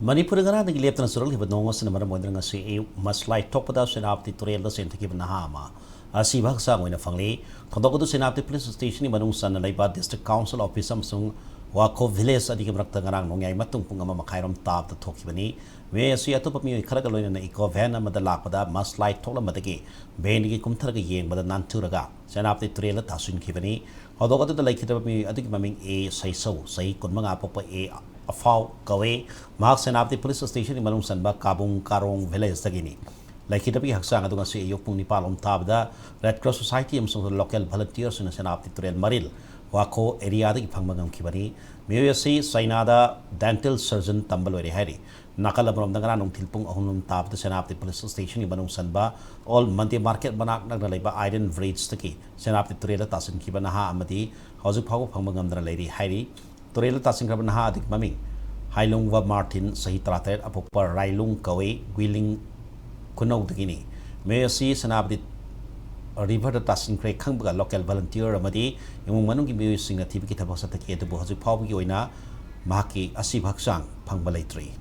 Manipur ngana de leptan surul hibat nongo sin mara modra ngasi e Mudslide toppada Senapati turel da sentaki banahama asi bhaksa ngoina phangli khodokodu Senapati police station ni manung san laiba district council office amsung wako village adi ke brakta ngarang nongai matung punga ma khairam tab da thokibani we asi atopa mi kharaga loina na eco van amada lakpada Mudslide thokla madagi ben gi kumthar ga yeng bada nanturaga Senapati turel da tasun kibani khodokodu da laikita mi adi maming e saisau sai kunmanga popa e afau kawe mahak Senapati police station ni manung sanba kabung karong village dagini laikita bi haksang adunga se yokpung ni palom tabda Red Cross Society amsong local volunteers na Senapati turel maril wako area dagi phangmagam kibani mewesi sainada dental surgeon tambal wari hari nakala brom dangara nong tilpung ahunum tabda Senapati police station ni manung sanba all monday market banak nagna laiba iron bridge taki Senapati turel tasin kibana ha amadi haujuk phago phangmagam dra lairi hari turel tasing kraban ha adik maming hailung wa martin sahi trater apopar railung kawe guiling kunau dagini mewesi Senapati river tasing kre khangba local volunteer amadi yung manung gi mewesi singa tibi ki thabak sa taki edu haujuk phago gi oina mahaki asi bhaksang phangba laitri